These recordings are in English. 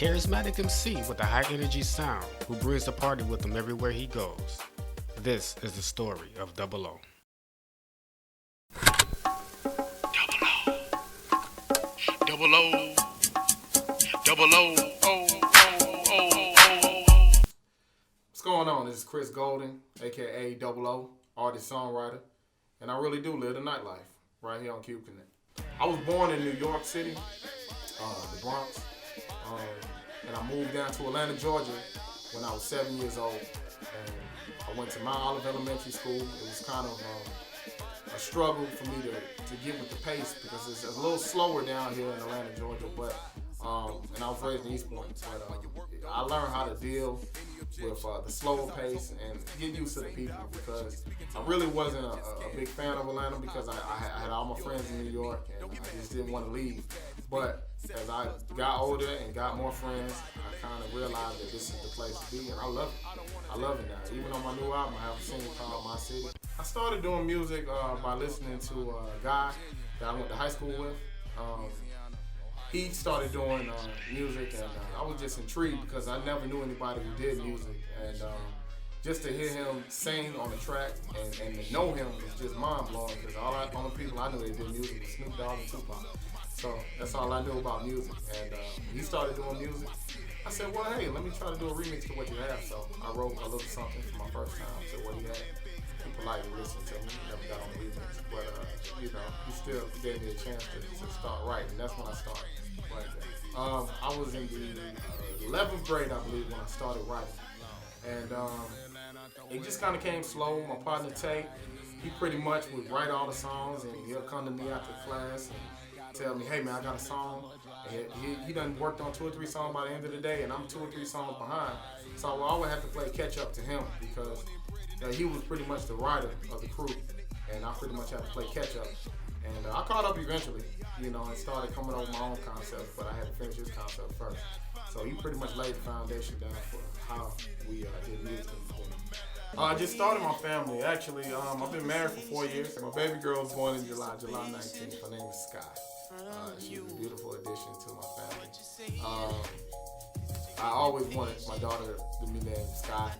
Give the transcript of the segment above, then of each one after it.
charismatic MC with a high energy sound who brings the party with him everywhere he goes. This is the story of Double O. Double O, double O, oh, oh, oh, oh. What's going on? This is Chris Golden, aka Double O, artist songwriter, and I really do live the nightlife right here on Cube Connect. I was born in New York City, the Bronx, and I moved down to Atlanta, Georgia when I was 7 years old. And I went to Mount Olive Elementary School. It was kind of a struggle for me to get with the pace because it's a little slower down here in Atlanta, Georgia. But and I was raised in East Point, but I learned how to deal with the slower pace and get used to the people because I really wasn't a big fan of Atlanta because I had all my friends in New York and I just didn't want to leave. But as I got older and got more friends, I kind of realized that this is the place to be, and I love it. I love it now. Even on my new album, I have a single called My City. I started doing music by listening to a guy that I went to high school with. He started doing music, and I was just intrigued because I never knew anybody who did music. And just to hear him sing on the track and to know him was just mind-blowing because only people I knew that did music was Snoop Dogg and Tupac. So that's all I knew about music. And he started doing music. I said, well, hey, let me try to do a remix to what you have. So I wrote a little something for my first time to what he had. People like to listen to me. Never got on the remix. But, he still gave me a chance to start writing. That's when I started. I was in the 11th grade, I believe, when I started writing. And it just kind of came slow. My partner, Tay, he pretty much would write all the songs, and he'll come to me after class and tell me, hey man, I got a song. And he done worked on 2 or 3 songs by the end of the day, and I'm 2 or 3 songs behind. So I always have to play catch up to him because he was pretty much the writer of the crew, and I pretty much had to play catch up. And I caught up eventually, and started coming up with my own concepts, but I had to finish his concept first. So he pretty much laid the foundation down for how we did music. I just started my family. Actually, I've been married for 4 years. My baby girl was born in July 19th. Her name is Sky. She's a beautiful addition to my family. I always wanted my daughter to be named Sky,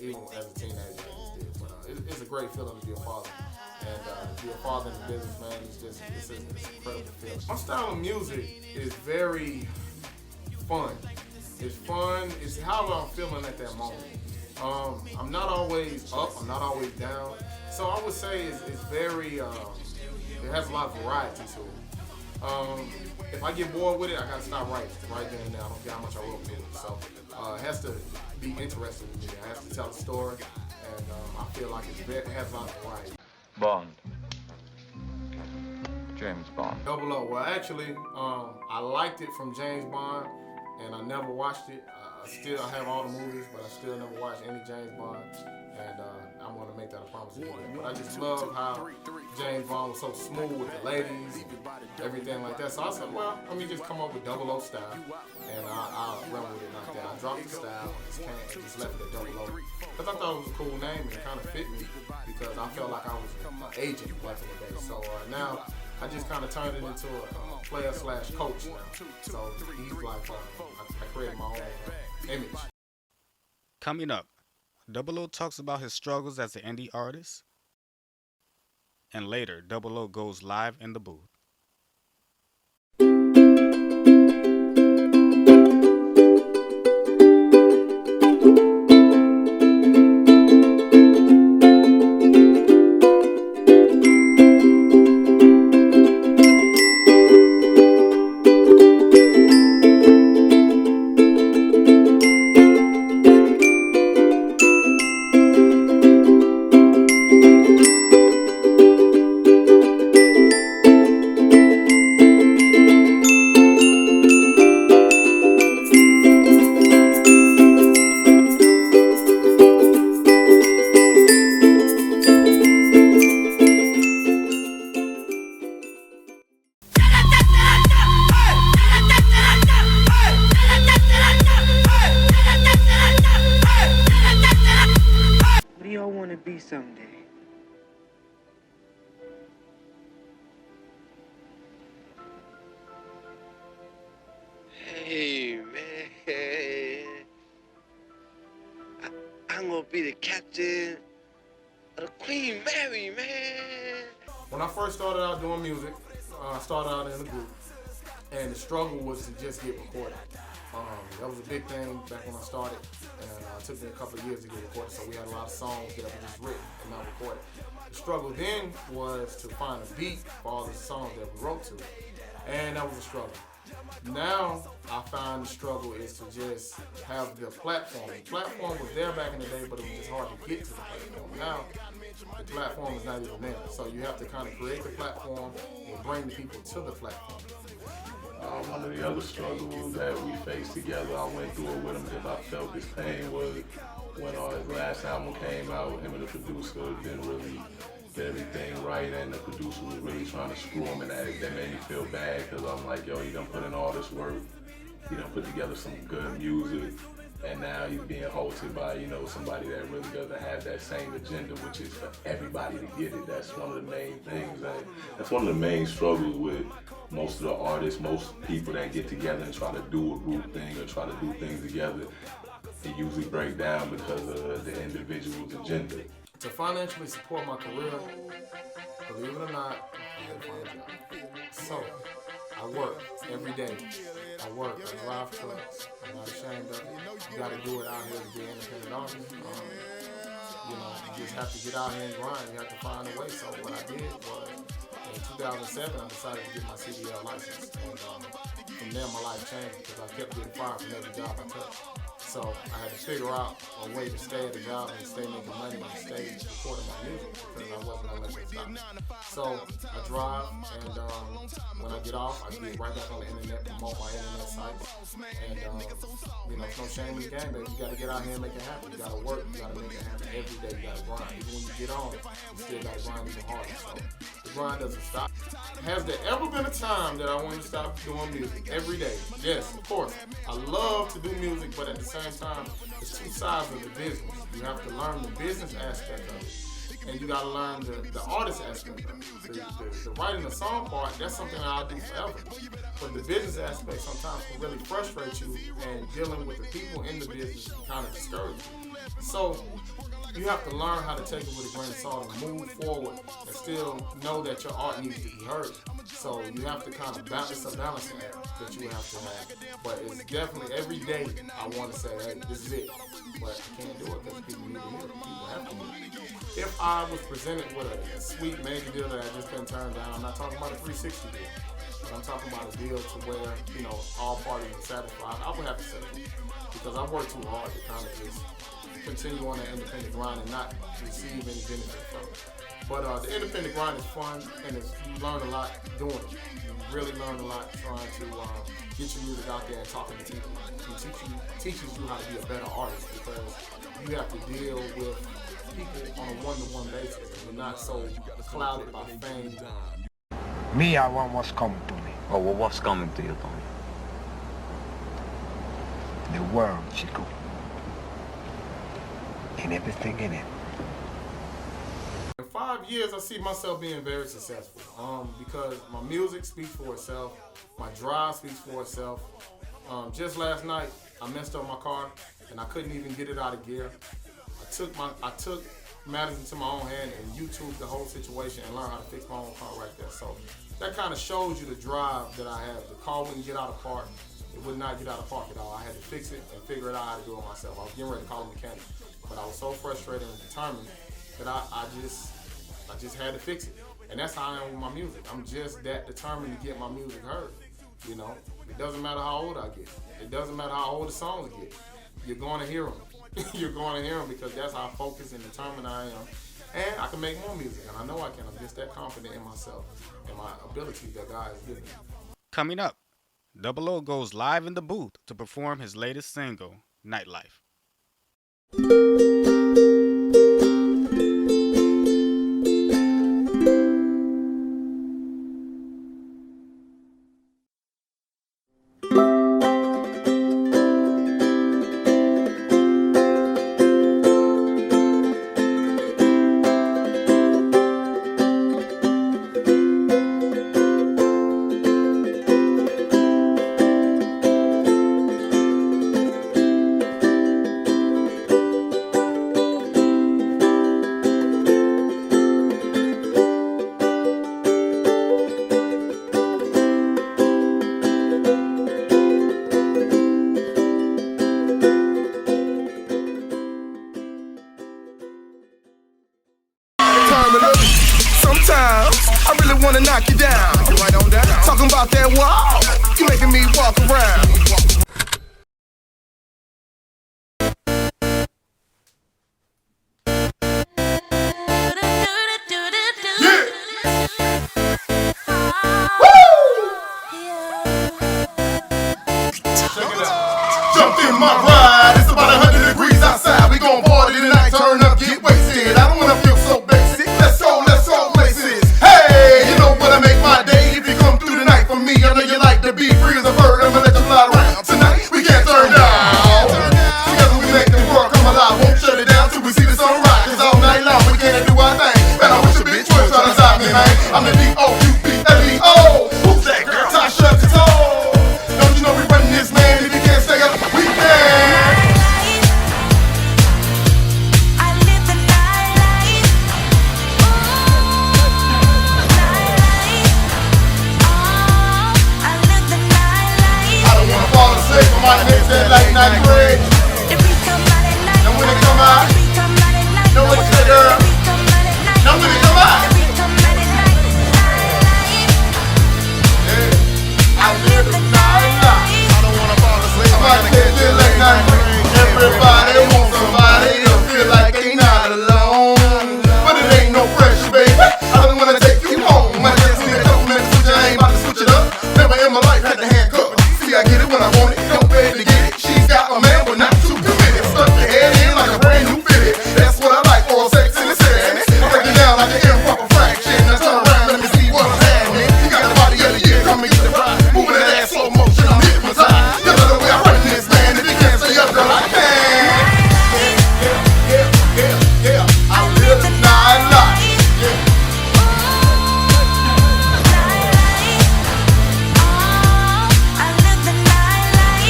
even as a teenager I just did. But it's a great feeling to be a father. And to be a father in the business, man, it's an incredible feeling. My style of music is very fun. It's fun. It's how I'm feeling at that moment. I'm not always up. I'm not always down. So I would say it's very, it has a lot of variety to it. If I get bored with it, I gotta stop writing right then and there. I don't care how much I wrote to it. So it has to be interesting to me. I have to tell a story, and I feel like it has a lot of variety. Bond. James Bond. Double O. Well, actually, I liked it from James Bond, and I never watched it. I have all the movies, but I still never watched any James Bond, and I'm going to make that a promise to do that. But I just love how James Bond was so smooth with the ladies, everything like that. So I said, well, let me just come up with Double O style, and I'll run with it like that. I dropped the style, just left it at Double O, because I thought it was a cool name and it kind of fit me, because I felt like I was an agent back in the day. So now I just kind of turned it into a player/coach now. So he's like, I created my own image. Coming up, Double O talks about his struggles as an indie artist, and later Double O goes live in the booth. captain of the Queen Mary, man. When I first started out doing music, I started out in a group, and the struggle was to just get recorded. That was a big thing back when I started, and it took me a couple of years to get recorded, so we had a lot of songs that were just written and not recorded. The struggle then was to find a beat for all the songs that we wrote to, and that was a struggle. Now, I find the struggle is to just have the platform. The platform was there back in the day, but it was just hard to get to the platform. Now, the platform is not even there. So you have to kind of create the platform and bring the people to the platform. One of the other struggles that we faced together, I went through it with him because I felt his pain was when his last album came out, him and the producer didn't really get everything right, and the producer was really trying to screw him, and that made me feel bad because I'm like, yo, he done put in all this work, he done put together some good music, and now he's being hosted by, somebody that really doesn't have that same agenda, which is for everybody to get it. That's one of the main things. That's one of the main struggles with most of the artists, most people that get together and try to do a group thing or try to do things together. It usually breaks down because of the individual's agenda. To financially support my career, believe it or not, I had to find a job. So, I work every day. I drive trucks. I'm not ashamed of it. You gotta do it out here to be an independent artist. You just have to get out here and grind. You have to find a way. So what I did was, in 2007, I decided to get my CDL license. And from there, my life changed because I kept getting fired from every job I touched. So I had to figure out a way to stay at the job and stay making money and stay supporting my music because I wasn't gonna let it stop. So I drive, and when I get off, I get right back on the internet, promote my internet sites, and it's no shame in the game, baby. You gotta get out here and make it happen. You gotta work, you gotta make it happen every day. You gotta grind. Even when you get on, you still gotta grind even harder. So the grind doesn't stop. Has there ever been a time that I wanted to stop doing music every day? Yes, of course. I love to do music, but at the same time, it's two sides of the business. You have to learn the business aspect of it, and you got to learn the artist aspect of it. The writing the song part, that's something that I'll do forever. But the business aspect sometimes can really frustrate you, and dealing with the people in the business can kind of discourage you. So you have to learn how to take it with a grain of salt and move forward and still know that your art needs to be heard. So you have to kind of balance a balancing act that you have to have. But it's definitely every day I want to say, hey, this is it. But I can't do it because people need to hear it. People have to hear it. If I was presented with a sweet major deal that I just been turned down, I'm not talking about a 360 deal. But I'm talking about a deal to where, all parties are satisfied. I would have to say it because I work too hard to kind of just continue on that independent grind and not receive any benefit from it. But the independent grind is fun, and you learn a lot doing it. You really learn a lot trying to get your music out there and talking to people. It teaches you how to be a better artist because you have to deal with people on a one-to-one basis, and you're not so clouded by fame. Me, I want what's coming to me. Oh, well, what's coming to you, Tony? The world, Chico. And everything in it. In 5 years, I see myself being very successful because my music speaks for itself. My drive speaks for itself. Just last night, I messed up my car, and I couldn't even get it out of gear. I took matters into my own hand and YouTube the whole situation and learned how to fix my own car right there. So that kind of shows you the drive that I have. The car wouldn't get out of park. It would not get out of park at all. I had to fix it and figure it out how to do it myself. I was getting ready to call a mechanic, but I was so frustrated and determined that I just had to fix it. And that's how I am with my music. I'm just that determined to get my music heard. It doesn't matter how old I get. It doesn't matter how old the songs get. You're going to hear them. You're going to hear them because that's how focused and determined I am. And I can make more music, and I know I can. I'm just that confident in myself and my ability that God has given me. Coming up, Double O goes live in the booth to perform his latest single, Nightlife. Talking about that wall, you making me walk around. Jumped in my ride, it's about 100 degrees outside. We gon' party tonight, turn up, get wasted. I don't wanna feel so basic. Let's go places. Hey, you know what I make my day. If you come through tonight for me, I know you like to be free as a bird. I'ma let you fly around. Tonight, we can't turn down. Together we make the world come alive. Won't shut it down till we see the sunrise. Cause all night long we can't do our thing. And I wish a bitch would try to stop me, man. I'm the D-O-U-B-L-E-O. Who's that girl? Tasha Katoe. Don't you know we running this, man? If you can't stay up, we can. I might miss that late night break. And when it come out, know what you say, girl? Now when it come out, yeah, I live the night life. I don't wanna fall asleep. I might catch that late night break. Everybody wants somebody to feel like they not alone, but it ain't no pressure, baby. I don't wanna take you home. I just need a couple minutes with you. I ain't about to switch it up. Never in my life had to handcuff. See, I get it when I want it. Don't beg to get it. She's got a man, but not too committed. Stuck your head in like a brand new fitted. That's what I like. Oral sex in the setting. I break it down like an improper fraction. Now turn around, let me see what's happening. You got the body of the year, come and get the ride. Moving that ass slow motion, I'm hypnotized. You know the way I run this, man. If you can't stay up, girl, I can. Yeah. I live the night life. Yeah.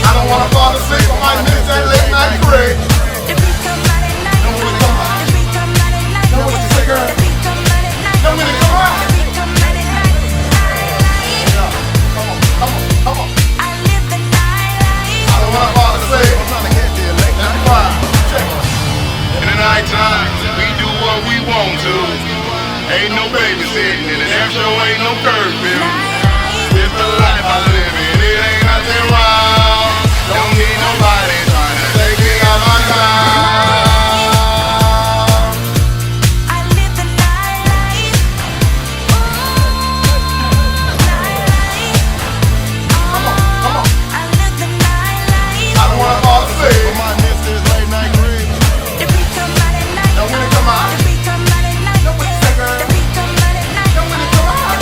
I don't wanna fall asleep, I might miss that late night break. Know when it come out, know what you say, girl? Know when it come out. Yeah, come on. I don't wanna fall asleep, I'm trying to get there late night ride. Check it. In the night time, we do what we want to. Ain't no babysitting, and the damn show ain't no curfew. It's the life I live in, it ain't nothing wrong. Don't need nobody trying to take me out my time. I don't wanna fall asleep, I might miss this late night break. Know when it come out, know what you say, girl? Know when it come out.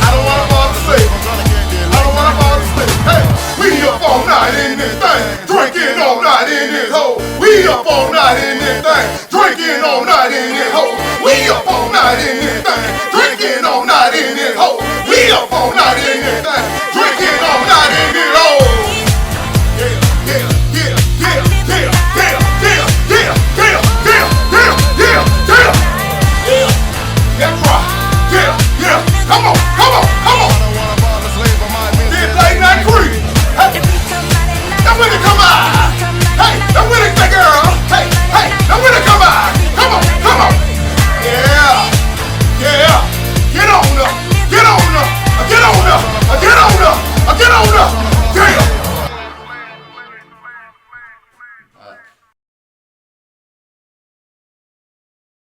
I don't wanna fall asleep, I'm trying to get there. I don't wanna fall asleep. Hey, we up all night in this thing, drinking all night in this hole. We up all night in this thing, drinking all night in this hole. We up all night in this thing, drinking all night in this hole. We up all night in this thing.